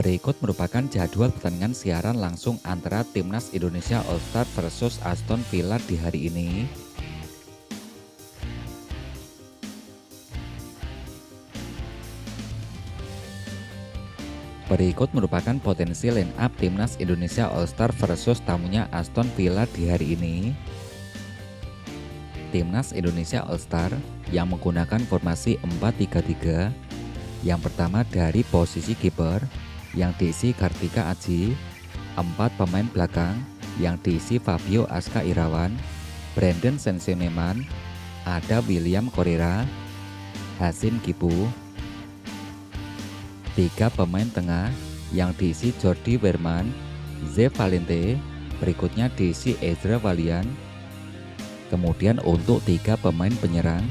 Berikut merupakan jadwal pertandingan siaran langsung antara Timnas Indonesia All Star versus Aston Villa di hari ini. Berikut merupakan potensi line up Timnas Indonesia All Star versus tamunya Aston Villa di hari ini. Timnas Indonesia All Star yang menggunakan formasi 4-3-3. Yang pertama dari posisi kiper yang diisi Kartika Aji, 4 pemain belakang yang diisi Fabio Aska Irawan, Brandon Sensioneman, ada William Correa, Hasim Kipu. 3 pemain tengah yang diisi Jordi Werman, Ze Valente, berikutnya diisi Ezra Walian. Kemudian untuk 3 pemain penyerang,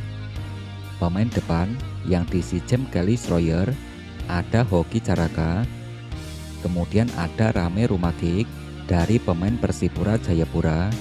pemain depan yang diisi James Kelly Schroyer, ada Hoki Caraka. Kemudian ada Rame Rumakik dari pemain Persipura Jayapura.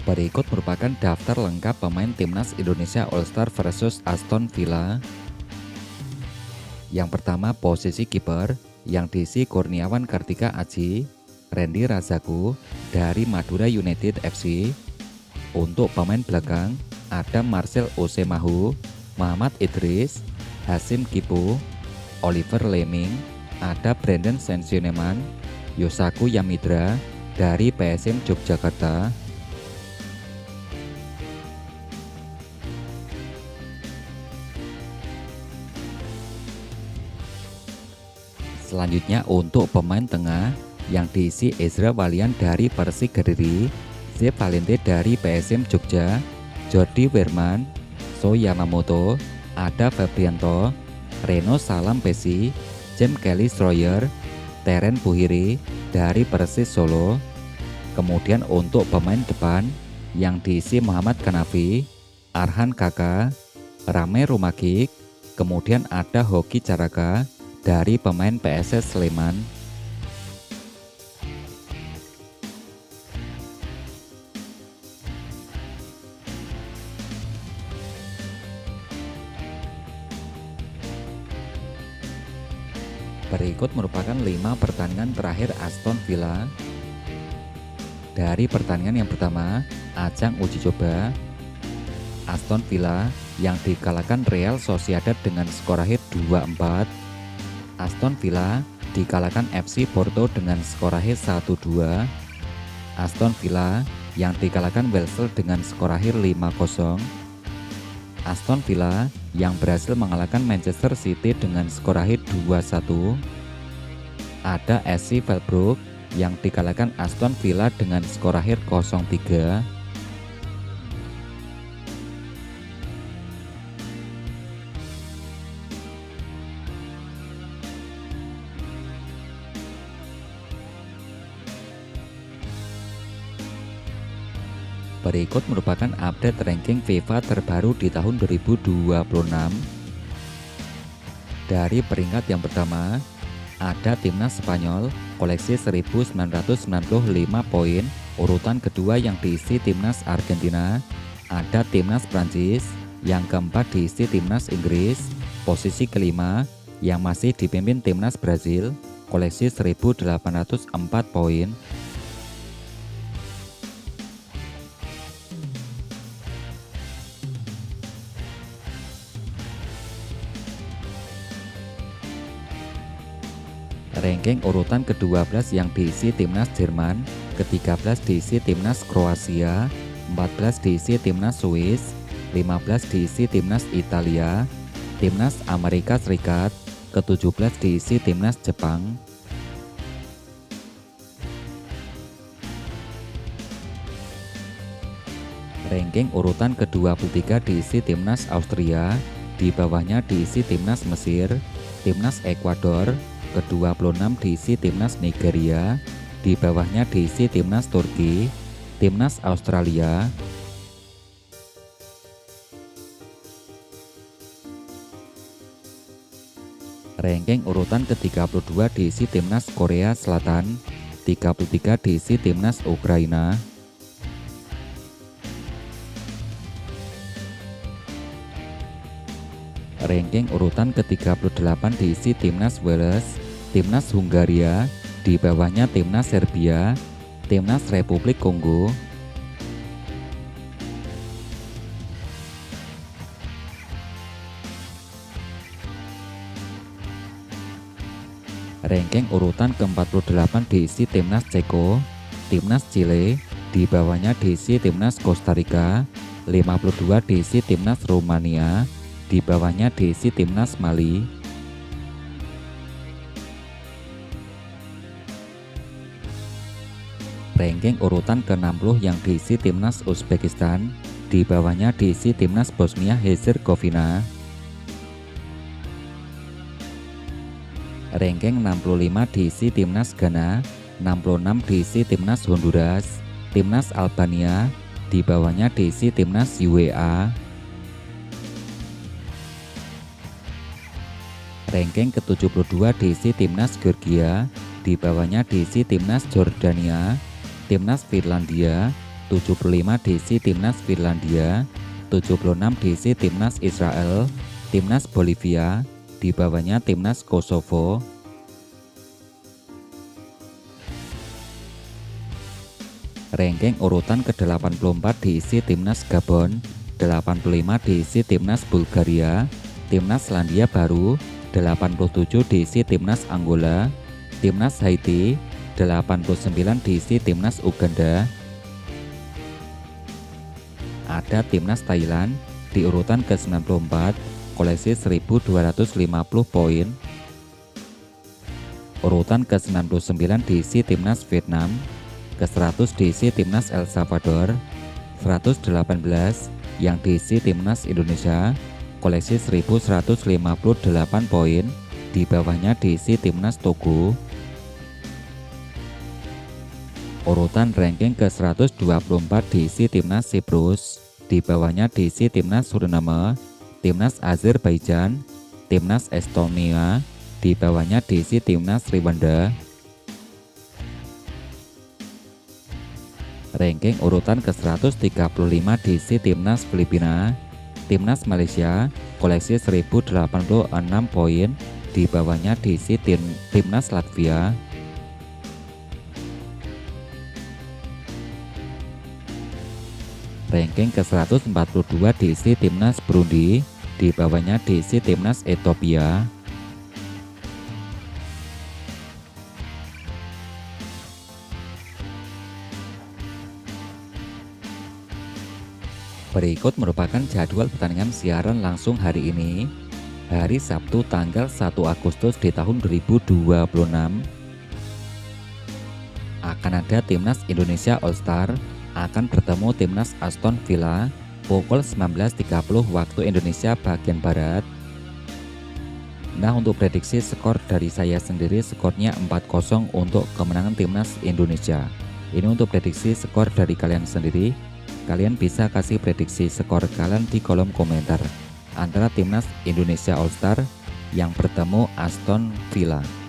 Berikut merupakan daftar lengkap pemain Timnas Indonesia All Star versus Aston Villa. Yang pertama posisi kiper yang diisi Kurniawan Kartika Aji, Randy Razaku dari Madura United FC. Untuk pemain belakang ada Marcel Osemahu, Muhammad Idris, Hasim Kipu, Oliver Lemming, ada Brandon Sensioneman, Yosaku Yamidra dari PSM Yogyakarta. Selanjutnya untuk pemain tengah yang diisi Ezra Walian dari Persik Kediri, Ze Valente dari PSM Jogja, Jordi Werman, So Yamamoto, ada Febrianto, Reno Salampesi, James Kelly Schroyer, Teren Buhiri dari Persis Solo. Kemudian untuk pemain depan yang diisi Muhammad Kanafi, Arhan Kaka, Rame Rumakik, kemudian ada Hoki Caraka dari pemain PSS Sleman. Berikut merupakan 5 pertandingan terakhir Aston Villa. Dari pertandingan yang pertama, ajang uji coba, Aston Villa yang dikalahkan Real Sociedad dengan skor akhir 2-4. Aston Villa dikalahkan FC Porto dengan skor akhir 1-2. Aston Villa yang dikalahkan Welsel dengan skor akhir 5-0. Aston Villa yang berhasil mengalahkan Manchester City dengan skor akhir 2-1. Ada SC Freiburg yang dikalahkan Aston Villa dengan skor akhir 0-3. Berikut merupakan update ranking FIFA terbaru di tahun 2026. Dari peringkat yang pertama, ada Timnas Spanyol, koleksi 1995 poin. Urutan kedua yang diisi Timnas Argentina, ada Timnas Prancis. Yang keempat diisi Timnas Inggris. Posisi kelima yang masih dipimpin Timnas Brazil, koleksi 1804 poin. Ranking urutan ke-12 yang diisi Timnas Jerman, ke-13 diisi Timnas Kroasia, 14 diisi Timnas Swiss, 15 diisi Timnas Italia, Timnas Amerika Serikat, ke-17 diisi Timnas Jepang. Ranking urutan ke-23 diisi Timnas Austria, di bawahnya diisi Timnas Mesir, Timnas Ekuador, ke-26 diisi Timnas Nigeria, di bawahnya diisi Timnas Turki, Timnas Australia. Ranking urutan ke-32 diisi timnas Korea Selatan, 33 diisi timnas Ukraina. Ranking urutan ke-38 diisi timnas Wales, timnas Hungaria, di bawahnya timnas Serbia, timnas Republik Kongo. Ranking urutan ke-48 diisi timnas Ceko, timnas Chile, di bawahnya diisi timnas Costa Rica, 52 diisi timnas Rumania, di bawahnya diisi timnas Mali. Ranking urutan ke-60 yang diisi timnas Uzbekistan, di bawahnya diisi timnas Bosnia Herzegovina. Ranking 65 diisi timnas Ghana, 66 diisi timnas Honduras, timnas Albania, di bawahnya diisi timnas UEA. Ranking ke-72 diisi timnas Georgia, di bawahnya diisi timnas Jordania, timnas Finlandia, 75 diisi timnas Finlandia, 76 diisi timnas Israel, timnas Bolivia, di bawahnya timnas Kosovo. Ranking urutan ke-84 diisi timnas Gabon, 85 diisi timnas Bulgaria, timnas Selandia Baru, 87 diisi timnas Angola, timnas Haiti, 89 diisi timnas Uganda. Ada timnas Thailand di urutan ke-94, koleksi 1250 poin. Urutan ke-99 diisi timnas Vietnam, ke-100 diisi timnas El Salvador, 118 yang diisi timnas Indonesia, koleksi 1158 poin, di bawahnya diisi timnas Togo. Urutan ranking ke-124 diisi timnas Siprus, di bawahnya diisi timnas Suriname, timnas Azerbaijan, timnas Estonia, di bawahnya diisi timnas Rwanda. Ranking urutan ke-135 diisi timnas Filipina, timnas Malaysia, koleksi 1086 poin, di bawahnya diisi timnas Latvia. Ranking ke-142 diisi timnas Burundi, di bawahnya diisi timnas Ethiopia. Berikut merupakan jadwal pertandingan siaran langsung hari ini, hari Sabtu tanggal 1 Agustus di tahun 2026. Akan ada timnas Indonesia All-Star akan bertemu timnas Aston Villa pukul 19.30 waktu Indonesia bagian Barat. Nah, untuk prediksi skor dari saya sendiri, skornya 4-0 untuk kemenangan timnas Indonesia. Ini untuk prediksi skor dari kalian sendiri. Kalian bisa kasih prediksi skor kalian di kolom komentar antara timnas Indonesia All-Star yang bertemu Aston Villa.